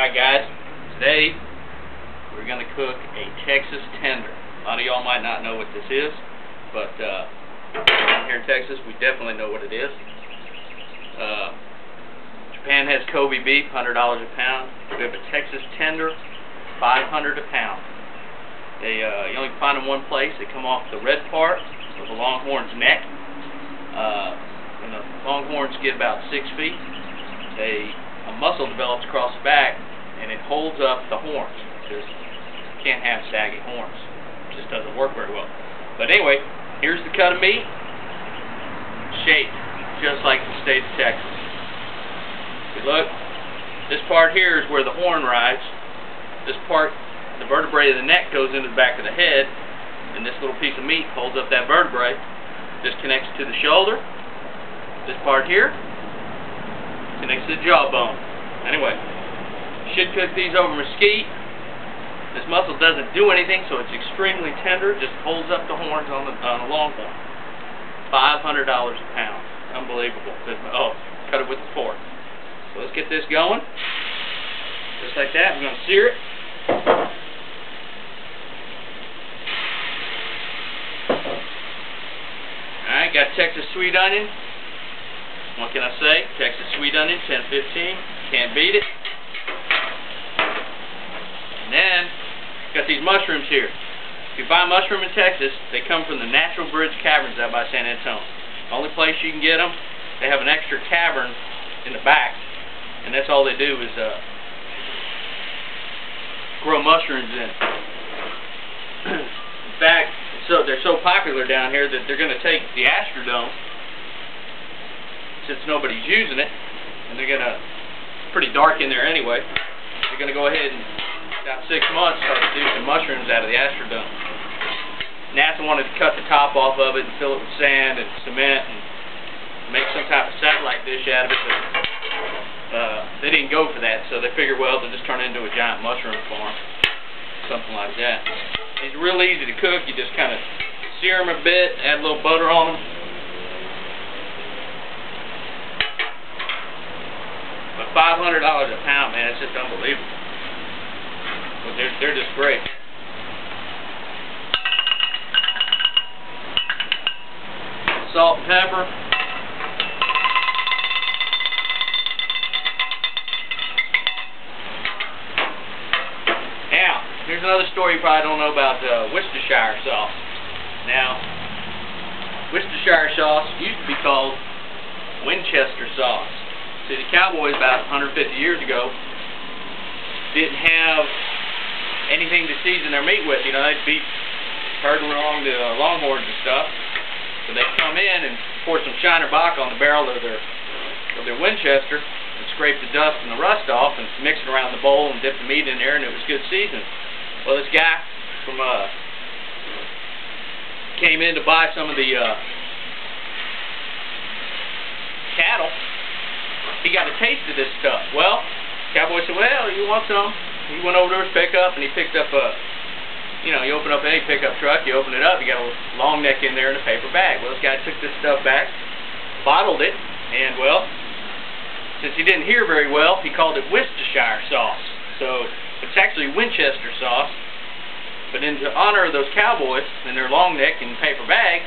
Alright guys, today we're going to cook a Texas tender. A lot of y'all might not know what this is, but here in Texas we definitely know what it is. Japan has Kobe beef, $100 a pound. We have a Texas tender, $500 a pound. They you only can find them one place. They come off the red part of the longhorn's neck. When the longhorns get about 6 feet, a muscle develops across the back, and it holds up the horns, because you can't have saggy horns. It just doesn't work very well. But anyway, here's the cut of meat, shaped just like the state of Texas. If you look, this part here is where the horn rides. This part, the vertebrae of the neck, goes into the back of the head, and this little piece of meat holds up that vertebrae. This connects to the shoulder. This part here connects to the jawbone. Anyway, should cook these over mesquite. This muscle doesn't do anything, so it's extremely tender. It just holds up the horns on a longhorn. $500 a pound. Unbelievable. Oh, cut it with the fork. So let's get this going. Just like that. I'm going to sear it. Alright, got Texas sweet onion. What can I say? Texas sweet onion, 10-15. Can't beat it. And then, got these mushrooms here. If you buy a mushroom in Texas, they come from the Natural Bridge Caverns out by San Antonio. The only place you can get them, they have an extra cavern in the back, and that's all they do is grow mushrooms in. In fact, they're so popular down here that they're going to take the astrodome, since nobody's using it, and they're going to, it's pretty dark in there anyway, they're going to go ahead and, about 6 months, start producing mushrooms out of the astrodome. NASA wanted to cut the top off of it and fill it with sand and cement and make some type of satellite dish out of it, but they didn't go for that, so they figured, well, they'll just turn it into a giant mushroom farm, something like that. It's real easy to cook. You just kind of sear them a bit, add a little butter on them. But $500 a pound, man, it's just unbelievable. But they're just great. Salt and pepper. Now, here's another story you probably don't know about Worcestershire sauce. Now, Worcestershire sauce used to be called Winchester sauce. See, the cowboys about 150 years ago didn't have anything to season their meat with. You know, they'd be herding along the longhorns and stuff. So they'd come in and pour some Shiner Bock on the barrel of their Winchester and scrape the dust and the rust off and mix it around the bowl and dip the meat in there, and it was good seasoning. Well, this guy from came in to buy some of the cattle. He got a taste of this stuff. Well, cowboy said, well, you want some? He went over to his pickup and he picked up you know, you open up any pickup truck, you open it up, you got a long neck in there in a paper bag. Well, this guy took this stuff back, bottled it, and, well, since he didn't hear very well, he called it Worcestershire sauce. So, it's actually Winchester sauce, but in honor of those cowboys and their long neck and paper bag,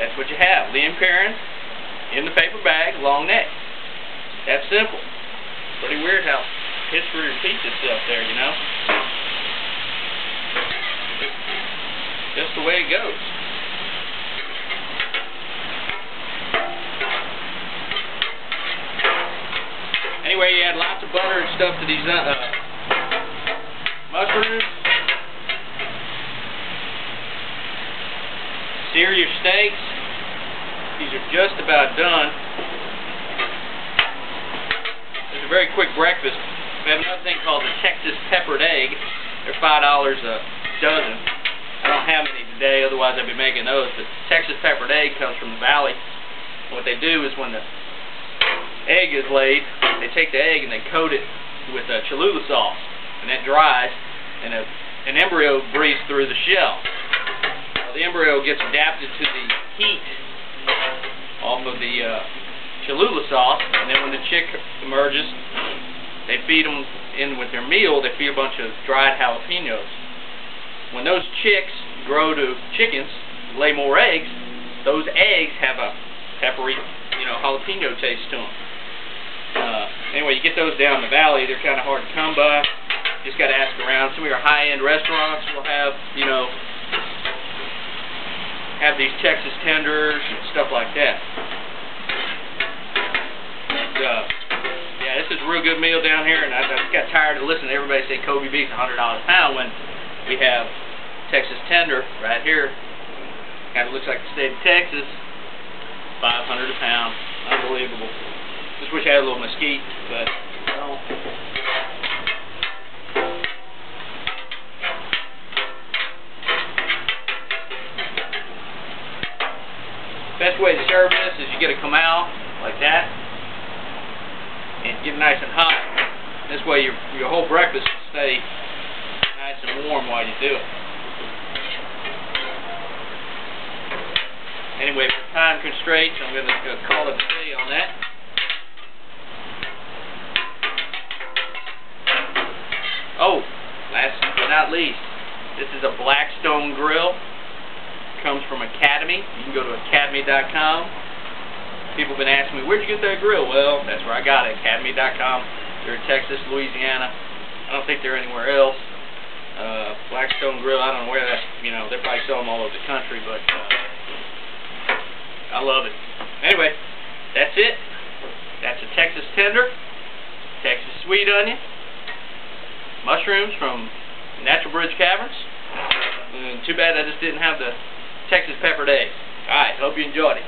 that's what you have. Lea and Perrin in the paper bag, long neck. That's simple. Pretty weird how history repeats itself there, you know? Just the way it goes. Anyway, you add lots of butter and stuff to these mushrooms. Sear your steaks. These are just about done. It's a very quick breakfast. We have another thing called the Texas peppered egg. They're $5 a dozen. I don't have any today, otherwise I'd be making those. But Texas peppered egg comes from the valley. What they do is when the egg is laid, they take the egg and they coat it with Cholula sauce, and that dries, and an embryo breathes through the shell. Now, the embryo gets adapted to the heat off of the Cholula sauce, and then when the chick emerges, they feed them in with their meal. They feed a bunch of dried jalapenos. When those chicks grow to chickens, lay more eggs, those eggs have a peppery, jalapeno taste to them. Anyway, you get those down the valley, they're kind of hard to come by. Just got to ask around. Some of your high-end restaurants will have, have these Texas tenders and stuff like that. Yeah, this is a real good meal down here, and I just got tired of listening to everybody say Kobe beef's $100 a pound when we have Texas tender right here. Kind of looks like the state of Texas. $500 a pound. Unbelievable. Just wish I had a little mesquite, but I don't. Best way to serve this is you get to come out like that and get it nice and hot. This way your whole breakfast will stay nice and warm while you do it. Anyway, for time constraints, I'm going to call it a day on that. Oh, last but not least, this is a Blackstone Grill. Comes from Academy. You can go to academy.com. People have been asking me, where'd you get that grill? Well, that's where I got it, academy.com. They're in Texas, Louisiana. I don't think they're anywhere else. Blackstone Grill, I don't know where that, they probably sell them all over the country, but I love it. Anyway, that's it. That's a Texas tender, Texas sweet onion, mushrooms from Natural Bridge Caverns. And too bad I just didn't have the Texas peppered eggs. Alright, hope you enjoyed it.